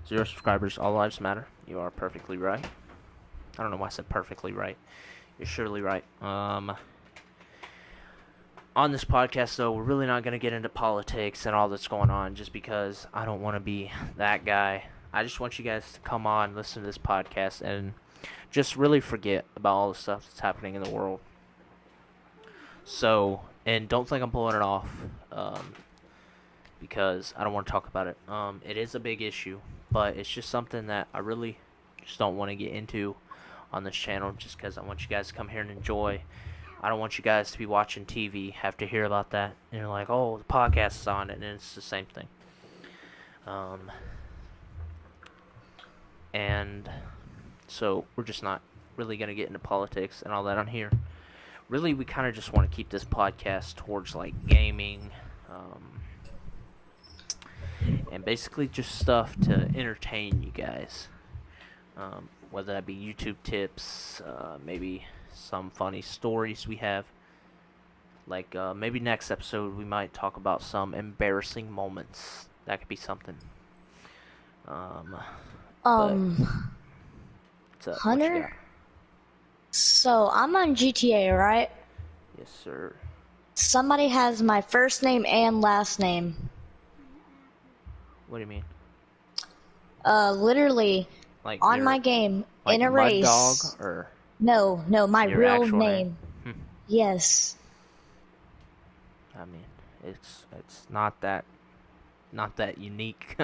subscribers, all lives matter. You are perfectly right. I don't know why I said perfectly right. You're surely right. On this podcast, though, we're really not going to get into politics and all that's going on just because I don't want to be that guy. I just want you guys to come on, listen to this podcast, and just really forget about all the stuff that's happening in the world. So, and don't think I'm pulling it off, because I don't want to talk about it. It is a big issue, but it's just something that I really just don't want to get into on this channel just because I want you guys to come here and enjoy. I don't want you guys to be watching TV, have to hear about that, and you're like, oh, the podcast is on, and it's the same thing. And so we're just not really going to get into politics and all that on here. Really, we kind of just want to keep this podcast towards, like, gaming, and basically just stuff to entertain you guys. Whether that be YouTube tips, maybe some funny stories we have. Like, maybe next episode we might talk about some embarrassing moments. That could be something. What's up? What you Hunter? got? So, I'm on GTA, right? Yes, sir. Somebody has my first name and last name. What do you mean? Literally, Like on your, my game, like in a Mud race. Dog, or No, my your real actual name. Yes. I mean, it's not that unique.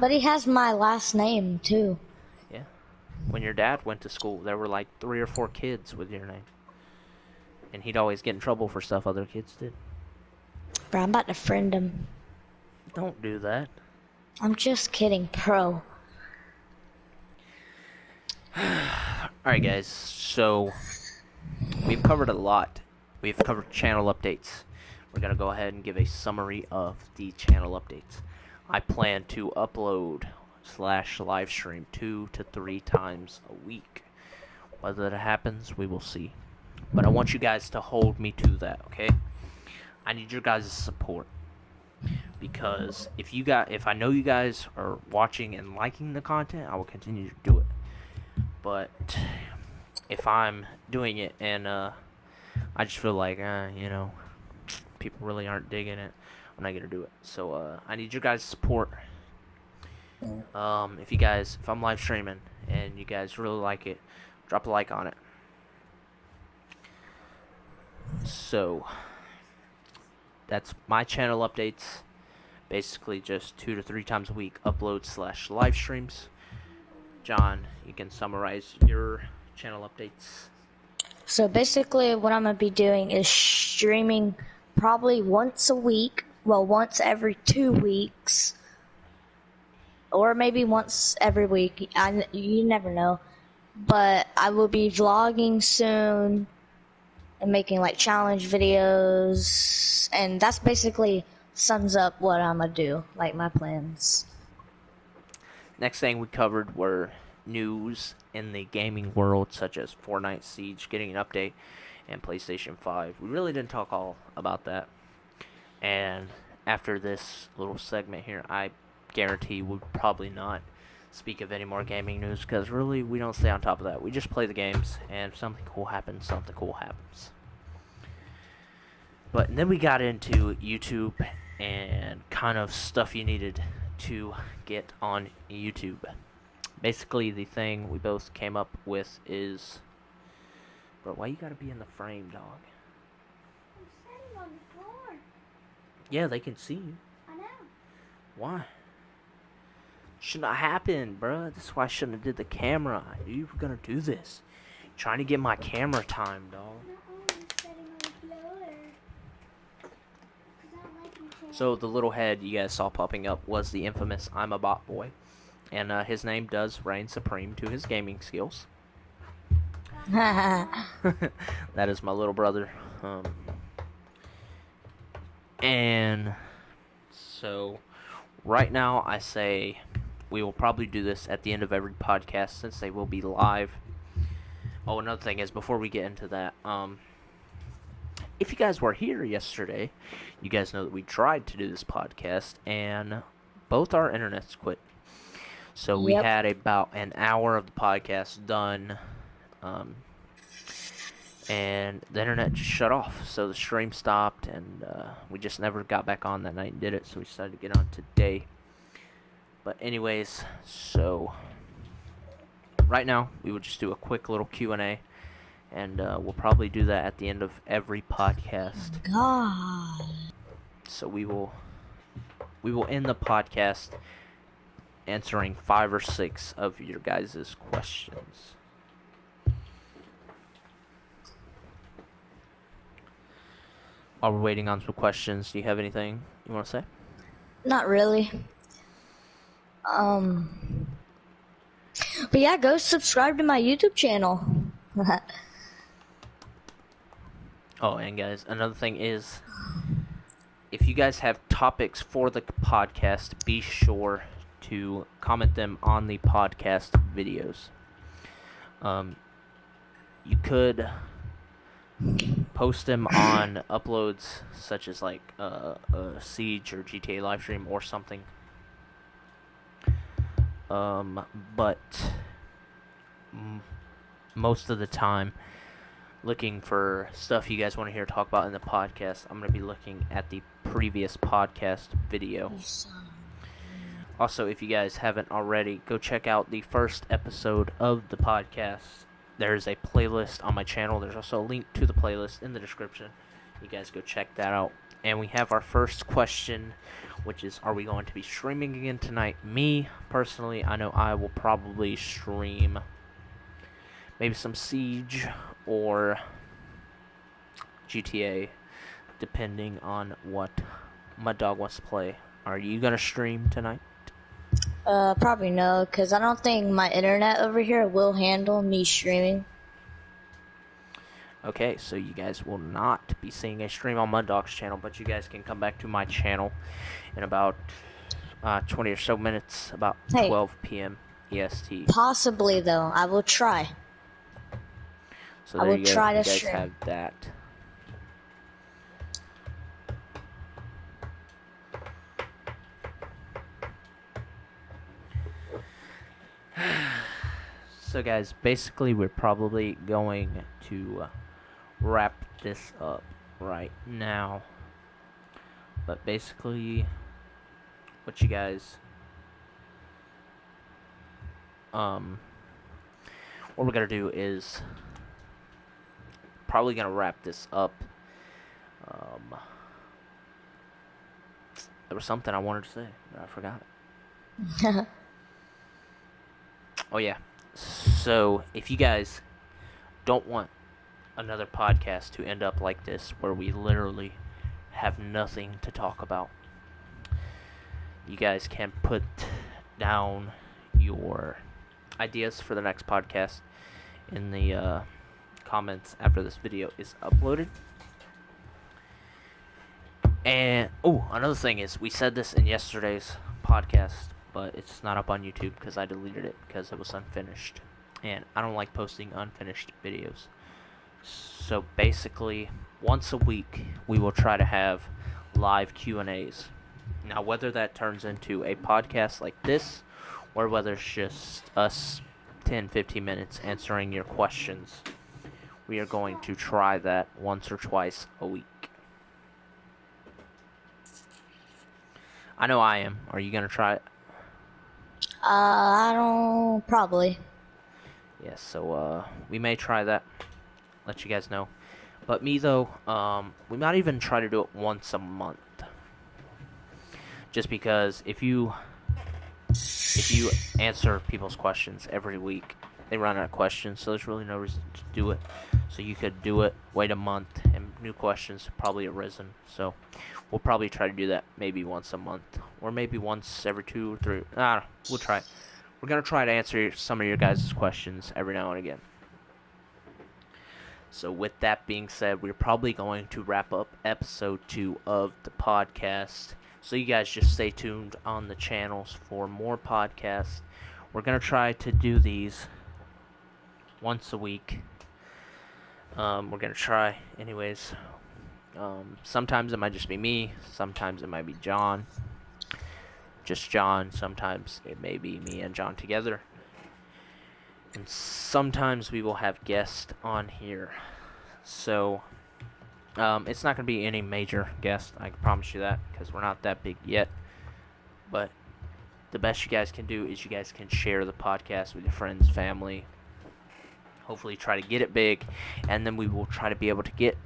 But he has my last name, too. Yeah. When your dad went to school, there were like 3 or 4 kids with your name. And he'd always get in trouble for stuff other kids did. Bro, I'm about to friend him. Don't do that. I'm just kidding, bro. Alright, guys. So, we've covered a lot. We've covered channel updates. We're going to go ahead and give a summary of the channel updates. I plan to upload / live stream 2 to 3 times a week. Whether that happens, we will see. But I want you guys to hold me to that, okay? I need your guys' support. Because if I know you guys are watching and liking the content, I will continue to do it. But if I'm doing it and I just feel like, people really aren't digging it, I'm not gonna do it. So I need your guys' support. If I'm live streaming and you guys really like it, drop a like on it. So that's my channel updates. Basically just 2 to 3 times a week uploads / live streams. John, you can summarize your channel updates. So basically what I'm going to be doing is streaming probably once a week. Well, once every 2 weeks. Or maybe once every week. You never know. But I will be vlogging soon. And making like challenge videos. And that's basically sums up what I'm going to do. Like my plans. Next thing we covered were news in the gaming world, such as Fortnite Siege getting an update and PlayStation 5. We really didn't talk all about that. And after this little segment here, I guarantee we'll probably not speak of any more gaming news, because really we don't stay on top of that. We just play the games, and if something cool happens, something cool happens. But then we got into YouTube and kind of stuff you needed to get on YouTube. Basically, the thing we both came up with is... Bro, why you gotta be in the frame, dog? I'm sitting on the floor. Yeah, they can see you. I know. Why? Should not happen, bro. That's why I shouldn't have did the camera. I knew you were gonna do this. Trying to get my camera time, dog. No, I'm sitting on the floor. 'Cause I don't like you So the little head you guys saw popping up was the infamous I'm a Bot Boy. And his name does reign supreme to his gaming skills. That is my little brother. And so right now I say we will probably do this at the end of every podcast since they will be live. Oh, another thing is, before we get into that, if you guys were here yesterday, you guys know that we tried to do this podcast and both our internets quit. So we had about an hour of the podcast done, and the internet just shut off. So the stream stopped, and we just never got back on that night and did it. So we decided to get on today. But anyways, so right now we will just do a quick little Q&A, and we'll probably do that at the end of every podcast. God. So we will end the podcast answering 5 or 6 of your guys' questions. While we're waiting on some questions, do you have anything you want to say? Not really. But yeah, go subscribe to my YouTube channel. Oh, and guys, another thing is, if you guys have topics for the podcast, be sure to comment them on the podcast videos. You could post them on uploads such as like a Siege or GTA livestream or something. But most of the time, looking for stuff you guys want to hear talk about in the podcast, I'm going to be looking at the previous podcast video. Also, if you guys haven't already, go check out the first episode of the podcast. There's a playlist on my channel. There's also a link to the playlist in the description. You guys go check that out. And we have our first question, which is, are we going to be streaming again tonight? Me, personally, I know I will probably stream maybe some Siege or GTA, depending on what my dog wants to play. Are you going to stream tonight? Probably no, because I don't think my internet over here will handle me streaming. Okay, so you guys will not be seeing a stream on Muddog's channel, but you guys can come back to my channel in about 20 or so minutes, about 12 p.m. EST. Possibly, though. I will try. So there you go. You guys have that. So guys, basically we're probably going to wrap this up right now. But basically, what you guys, what we're gonna do is probably gonna wrap this up. There was something I wanted to say, but I forgot it. Oh yeah. So, if you guys don't want another podcast to end up like this, where we literally have nothing to talk about, you guys can put down your ideas for the next podcast in the comments after this video is uploaded. And, oh, another thing is, we said this in yesterday's podcast, but it's not up on YouTube because I deleted it because it was unfinished. And I don't like posting unfinished videos. So basically, once a week, we will try to have live Q&As. Now, whether that turns into a podcast like this, or whether it's just us 10, 15 minutes answering your questions, we are going to try that once or twice a week. I know I am. Are you going to try it? I don't, probably. Yeah, so, we may try that. Let you guys know. But me, though, we might even try to do it once a month. Just because if you answer people's questions every week, they run out of questions, so there's really no reason to do it. So you could do it, wait a month, and new questions probably arisen. So we'll probably try to do that maybe once a month, or maybe once every 2 or 3. I don't know. We'll try. We're gonna try to answer some of your guys' questions every now and again. So with that being said, we're probably going to wrap up episode 2 of the podcast. So you guys just stay tuned on the channels for more podcasts. We're going to try to do these once a week. We're going to try anyways. Sometimes it might just be me. Sometimes it might be John. Just John. Sometimes it may be me and John together. And sometimes we will have guests on here. So, it's not going to be any major guests, I can promise you that, because we're not that big yet. But the best you guys can do is you guys can share the podcast with your friends, family. Hopefully try to get it big, and then we will try to be able to get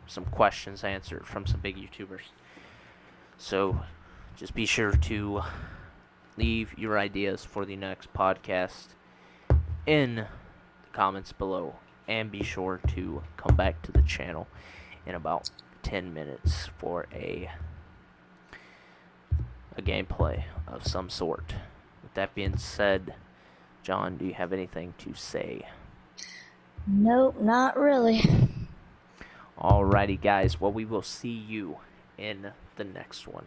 some questions answered from some big YouTubers. So, just be sure to leave your ideas for the next podcast in the comments below, and be sure to come back to the channel in about 10 minutes for a gameplay of some sort. With that being said, John, do you have anything to say? Nope, not really. Alrighty guys, well, we will see you in the next one.